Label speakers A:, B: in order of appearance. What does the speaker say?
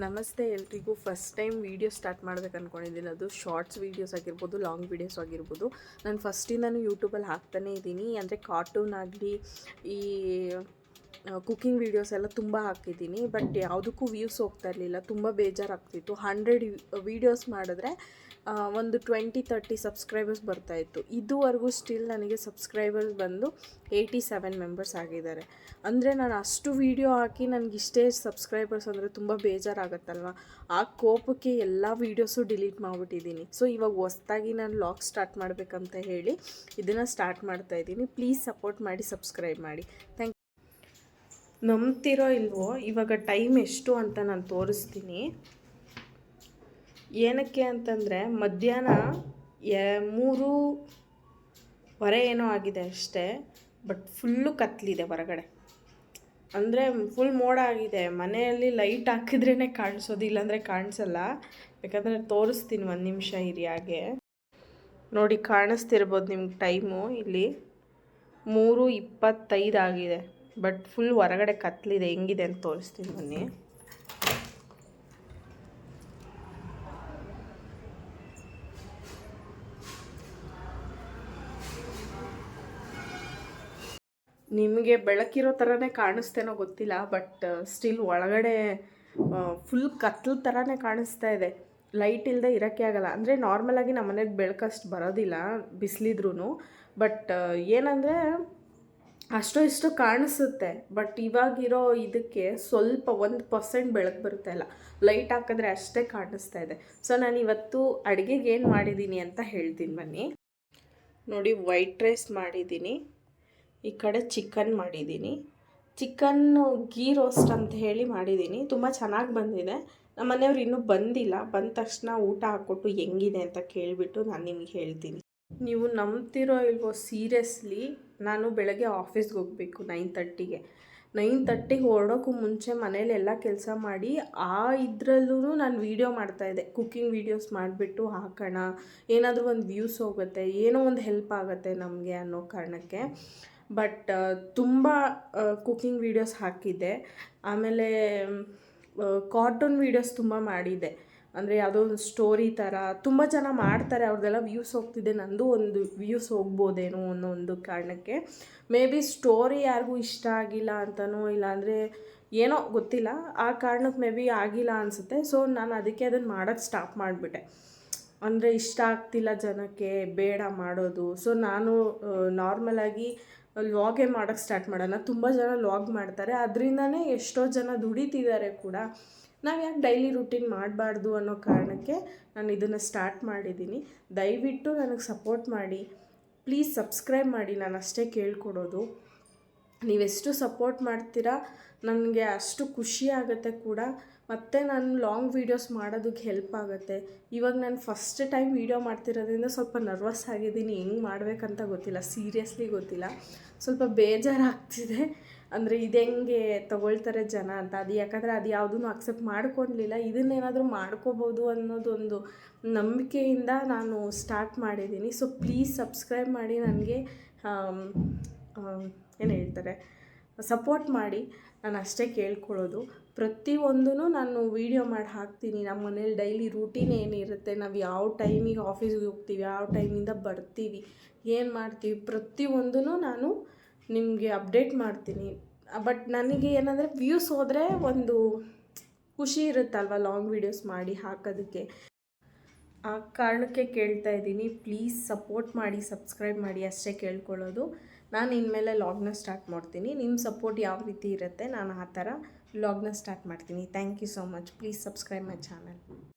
A: ನಮಸ್ತೆ ಎಲ್ರಿಗೂ. First time video start ಮಾಡ್ಬೇಕು ಅಂದ್ಕೊಂಡಿದ್ದೀನಿ. ಅದು ಶಾರ್ಟ್ಸ್ ವೀಡಿಯೋಸ್ ಆಗಿರ್ಬೋದು, ಲಾಂಗ್ ವೀಡಿಯೋಸ್ ಆಗಿರ್ಬೋದು. ನಾನು ಫಸ್ಟಿಂದನೂ ಯೂಟ್ಯೂಬಲ್ಲಿ ಹಾಕ್ತಾನೇ ಇದ್ದೀನಿ. ಅಂದರೆ ಕಾರ್ಟೂನ್ ಆಗಲಿ, ಈ ಕುಕ್ಕಿಂಗ್ ವೀಡಿಯೋಸ್ ಎಲ್ಲ ತುಂಬ ಹಾಕಿದ್ದೀನಿ. ಬಟ್ ಯಾವುದಕ್ಕೂ ವ್ಯೂಸ್ ಹೋಗ್ತಾ ಇರಲಿಲ್ಲ. ತುಂಬ ಬೇಜಾರಾಗ್ತಿತ್ತು. 100 ವೀಡಿಯೋಸ್ ಮಾಡಿದ್ರೆ ಒಂದು 20-30 ಸಬ್ಸ್ಕ್ರೈಬರ್ಸ್ ಬರ್ತಾಯಿತ್ತು. ಇದುವರೆಗೂ ಸ್ಟಿಲ್ ನನಗೆ ಸಬ್ಸ್ಕ್ರೈಬರ್ಸ್ ಬಂದು 87 ಮೆಂಬರ್ಸ್ ಆಗಿದ್ದಾರೆ. ಅಂದರೆ ನಾನು ಅಷ್ಟು ವೀಡಿಯೋ ಹಾಕಿ ನನಗಿಷ್ಟೇ ಸಬ್ಸ್ಕ್ರೈಬರ್ಸ್ ಅಂದರೆ ತುಂಬ ಬೇಜಾರಾಗತ್ತಲ್ವ. ಆ ಕೋಪಕ್ಕೆ ಎಲ್ಲ ವೀಡಿಯೋಸು ಡಿಲೀಟ್ ಮಾಡಿಬಿಟ್ಟಿದ್ದೀನಿ. ಸೊ ಇವಾಗ ಹೊಸ್ದಾಗಿ ನಾನು ವ್ಲಾಗ್ ಸ್ಟಾರ್ಟ್ ಮಾಡಬೇಕಂತ ಹೇಳಿ ಇದನ್ನು ಸ್ಟಾರ್ಟ್ ಮಾಡ್ತಾಯಿದ್ದೀನಿ. ಪ್ಲೀಸ್ ಸಪೋರ್ಟ್ ಮಾಡಿ, ಸಬ್ಸ್ಕ್ರೈಬ್ ಮಾಡಿ. Thank you. ನಂಬ್ತಿರೋ ಇಲ್ವೋ, ಇವಾಗ ಟೈಮ್ ಎಷ್ಟು ಅಂತ ನಾನು ತೋರಿಸ್ತೀನಿ. ಏನಕ್ಕೆ ಅಂತಂದರೆ ಮಧ್ಯಾಹ್ನ 3:15 ಏನೋ ಆಗಿದೆ ಅಷ್ಟೇ. ಬಟ್ ಫುಲ್ಲು ಕತ್ತಲಿದೆ ಹೊರಗಡೆ. ಅಂದರೆ ಫುಲ್ ಮೋಡ ಆಗಿದೆ. ಮನೆಯಲ್ಲಿ ಲೈಟ್ ಹಾಕಿದ್ರೇ ಕಾಣಿಸೋದು, ಇಲ್ಲಾಂದರೆ ಕಾಣಿಸಲ್ಲ. ಯಾಕಂದರೆ ತೋರಿಸ್ತೀನಿ, ಒಂದು ನಿಮಿಷ ಇರಿ. ಹಾಗೆ ನೋಡಿ, ಕಾಣಿಸ್ತಿರ್ಬೋದು ನಿಮ್ಗೆ ಟೈಮು. ಇಲ್ಲಿ 3:25 ಆಗಿದೆ. ಬಟ್ ಫುಲ್ ಹೊರಗಡೆ ಕತ್ತಲಿದೆ. ಹೆಂಗಿದೆ ಅಂತ ತೋರಿಸ್ತೀನಿ ಬನ್ನಿ. ನಿಮಗೆ ಬೆಳಕಿರೋ ಥರನೇ ಕಾಣಿಸ್ತೇನೋ ಗೊತ್ತಿಲ್ಲ. ಬಟ್ ಸ್ಟಿಲ್ ಒಳಗಡೆ ಫುಲ್ ಕತ್ಲ ಥರನೇ ಕಾಣಿಸ್ತಾ ಇದೆ. ಲೈಟ್ ಇಲ್ಲದೆ ಇರೋಕ್ಕೆ ಆಗಲ್ಲ. ಅಂದರೆ ನಾರ್ಮಲಾಗಿ ನಮ್ಮ ಮನೆಗೆ ಬೆಳಕಷ್ಟು ಬರೋದಿಲ್ಲ ಬಿಸಿಲಿದ್ರೂ. ಬಟ್ ಏನಂದರೆ ಅಷ್ಟೋ ಇಷ್ಟು ಕಾಣಿಸುತ್ತೆ. ಬಟ್ ಇವಾಗಿರೋ ಇದಕ್ಕೆ ಸ್ವಲ್ಪ 1% ಬೆಳಕು ಬರುತ್ತೆ ಇಲ್ಲ. ಲೈಟ್ ಹಾಕಿದ್ರೆ ಅಷ್ಟೇ ಕಾಣಿಸ್ತಾ ಇದೆ. ಸೊ ನಾನು ಇವತ್ತು ಅಡುಗೆಗೆ ಏನು ಮಾಡಿದ್ದೀನಿ ಅಂತ ಹೇಳ್ತೀನಿ ಬನ್ನಿ. ನೋಡಿ, ವೈಟ್ ರೈಸ್ ಮಾಡಿದ್ದೀನಿ. ಈ ಕಡೆ ಚಿಕನ್ ಮಾಡಿದ್ದೀನಿ. ಚಿಕನ್ನು ಗೀ ರೋಸ್ಟ್ ಅಂತ ಹೇಳಿ ಮಾಡಿದ್ದೀನಿ. ತುಂಬ ಚೆನ್ನಾಗಿ ಬಂದಿದೆ. ನಮ್ಮ ಮನೆಯವ್ರು ಇನ್ನೂ ಬಂದಿಲ್ಲ. ಬಂದ ತಕ್ಷಣ ಊಟ ಹಾಕ್ಕೊಟ್ಟು ಹೆಂಗಿದೆ ಅಂತ ಕೇಳಿಬಿಟ್ಟು ನಾನು ನಿಮಗೆ ಹೇಳ್ತೀನಿ. ನೀವು ನಂಬ್ತಿರೋ ಇಲ್ವೋ, ಸೀರಿಯಸ್ಲಿ ನಾನು ಬೆಳಗ್ಗೆ ಆಫೀಸ್ಗೆ ಹೋಗಬೇಕು 9:30ಗೆ. 9:30ಗೆ ಹೊರಡೋಕ್ಕೂ ಮುಂಚೆ ಮನೇಲಿ ಎಲ್ಲ ಕೆಲಸ ಮಾಡಿ ಇದರಲ್ಲೂ ನಾನು ವೀಡಿಯೋ ಮಾಡ್ತಾಯಿದ್ದೆ. ಕುಕ್ಕಿಂಗ್ ವೀಡಿಯೋಸ್ ಮಾಡಿಬಿಟ್ಟು ಹಾಕೋಣ, ಏನಾದರೂ ಒಂದು ವ್ಯೂಸ್ ಹೋಗುತ್ತೆ, ಏನೋ ಒಂದು ಹೆಲ್ಪ್ ಆಗುತ್ತೆ ನಮಗೆ ಅನ್ನೋ ಕಾರಣಕ್ಕೆ. ಬಟ್ ತುಂಬ ಕುಕ್ಕಿಂಗ್ ವೀಡಿಯೋಸ್ ಹಾಕಿದ್ದೆ. ಆಮೇಲೆ ಕಾರ್ಟೂನ್ ವೀಡಿಯೋಸ್ ತುಂಬ ಮಾಡಿದ್ದೆ. ಅಂದರೆ ಯಾವುದೋ ಒಂದು ಸ್ಟೋರಿ ಥರ ತುಂಬ ಜನ ಮಾಡ್ತಾರೆ, ಅವ್ರದ್ದೆಲ್ಲ ವ್ಯೂಸ್ ಹೋಗ್ತಿದೆ. ನಂದು ಒಂದು ವ್ಯೂಸ್ ಹೋಗ್ಬೋದೇನೋ ಅನ್ನೋ ಒಂದು ಕಾರಣಕ್ಕೆ. ಮೇ ಬಿ ಸ್ಟೋರಿ ಯಾರಿಗೂ ಇಷ್ಟ ಆಗಿಲ್ಲ ಅಂತನೋ, ಇಲ್ಲಾಂದರೆ ಏನೋ ಗೊತ್ತಿಲ್ಲ, ಆ ಕಾರಣಕ್ಕೆ ಮೇ ಬಿ ಆಗಿಲ್ಲ ಅನಿಸುತ್ತೆ. ಸೊ ನಾನು ಅದಕ್ಕೆ ಅದನ್ನು ಮಾಡೋದು ಸ್ಟಾಪ್ ಮಾಡಿಬಿಟ್ಟೆ. ಅಂದರೆ ಇಷ್ಟ ಆಗ್ತಿಲ್ಲ ಜನಕ್ಕೆ, ಬೇಡ ಮಾಡೋದು. ಸೊ ನಾನು ನಾರ್ಮಲಾಗಿ ವ್ಲಾಗೇ ಮಾಡೋಕ್ಕೆ ಸ್ಟಾರ್ಟ್ ಮಾಡೋಣ. ತುಂಬ ಜನ ವ್ಲಾಗ್ ಮಾಡ್ತಾರೆ, ಅದರಿಂದನೇ ಎಷ್ಟೋ ಜನ ದುಡಿತಿದ್ದಾರೆ ಕೂಡ. ನಾವು ಯಾಕೆ ಡೈಲಿ ರೂಟೀನ್ ಮಾಡಬಾರ್ದು ಅನ್ನೋ ಕಾರಣಕ್ಕೆ ನಾನು ಇದನ್ನು ಸ್ಟಾರ್ಟ್ ಮಾಡಿದ್ದೀನಿ. ದಯವಿಟ್ಟು ನನಗೆ ಸಪೋರ್ಟ್ ಮಾಡಿ, ಪ್ಲೀಸ್ ಸಬ್ಸ್ಕ್ರೈಬ್ ಮಾಡಿ. ನಾನು ಅಷ್ಟೇ ಕೇಳ್ಕೊಡೋದು. ನೀವೆಷ್ಟು ಸಪೋರ್ಟ್ ಮಾಡ್ತೀರಾ ನನಗೆ ಅಷ್ಟು ಖುಷಿ ಆಗುತ್ತೆ ಕೂಡ. ಮತ್ತು ನಾನು ಲಾಂಗ್ ವೀಡಿಯೋಸ್ ಮಾಡೋದಕ್ಕೆ ಹೆಲ್ಪ್ ಆಗುತ್ತೆ. ಇವಾಗ ನಾನು ಫಸ್ಟ್ ಟೈಮ್ ವೀಡಿಯೋ ಮಾಡ್ತಿರೋದ್ರಿಂದ ಸ್ವಲ್ಪ ನರ್ವಸ್ ಆಗಿದ್ದೀನಿ. ಹೆಂಗೆ ಮಾಡಬೇಕಂತ ಗೊತ್ತಿಲ್ಲ, ಸೀರಿಯಸ್ಲಿ ಗೊತ್ತಿಲ್ಲ. ಸ್ವಲ್ಪ ಬೇಜಾರಾಗ್ತಿದೆ. ಅಂದರೆ ಇದು ಹೆಂಗೆ ತೊಗೊಳ್ತಾರೆ ಜನ ಅಂತ. ಅದು ಯಾಕಂದರೆ ಅದು ಯಾವುದೂ ಅಕ್ಸೆಪ್ಟ್ ಮಾಡ್ಕೊಳ್ಲಿಲ್ಲ. ಇದನ್ನೇನಾದರೂ ಮಾಡ್ಕೋಬೋದು ಅನ್ನೋದೊಂದು ನಂಬಿಕೆಯಿಂದ ನಾನು ಸ್ಟಾರ್ಟ್ ಮಾಡಿದ್ದೀನಿ. ಸೊ ಪ್ಲೀಸ್ ಸಬ್ಸ್ಕ್ರೈಬ್ ಮಾಡಿ, ನನಗೆ ಏನು ಹೇಳ್ತಾರೆ, ಸಪೋರ್ಟ್ ಮಾಡಿ. ನಾನು ಅಷ್ಟೇ ಕೇಳ್ಕೊಳ್ಳೋದು. ಪ್ರತಿಯೊಂದೂ ನಾನು ವೀಡಿಯೋ ಮಾಡಿ ಹಾಕ್ತೀನಿ. ನಮ್ಮ ಮನೇಲಿ ಡೈಲಿ ರೂಟೀನ್ ಏನಿರುತ್ತೆ, ನಾವು ಯಾವ ಟೈಮಿಗೆ ಆಫೀಸ್ಗೆ ಹೋಗ್ತೀವಿ, ಯಾವ ಟೈಮಿಂದ ಬರ್ತೀವಿ, ಏನು ಮಾಡ್ತೀವಿ, ಪ್ರತಿಯೊಂದೂ ನಾನು ನಿಮಗೆ ಅಪ್ಡೇಟ್ ಮಾಡ್ತೀನಿ. ಬಟ್ ನನಗೆ ಏನಂದರೆ ವ್ಯೂಸ್ ಹೋದರೆ ಒಂದು ಖುಷಿ ಇರುತ್ತಲ್ವ ಲಾಂಗ್ ವೀಡಿಯೋಸ್ ಮಾಡಿ ಹಾಕೋದಕ್ಕೆ. ಆ ಕಾರಣಕ್ಕೆ ಕೇಳ್ತಾ ಇದ್ದೀನಿ. ಪ್ಲೀಸ್ ಸಪೋರ್ಟ್ ಮಾಡಿ, ಸಬ್ಸ್ಕ್ರೈಬ್ ಮಾಡಿ, ಅಷ್ಟೇ ಕೇಳ್ಕೊಳ್ಳೋದು. ನಾನು ಇನ್ಮೇಲೆ ವ್ಲಾಗ್ನ ಸ್ಟಾರ್ಟ್ ಮಾಡ್ತೀನಿ. ನಿಮ್ಮ ಸಪೋರ್ಟ್ ಯಾವ ರೀತಿ ಇರುತ್ತೆ, ನಾನು ಆ ಥರ ವ್ಲಾಗ್ನ ಸ್ಟಾರ್ಟ್ ಮಾಡ್ತೀನಿ. Thank you so much. Please subscribe my channel.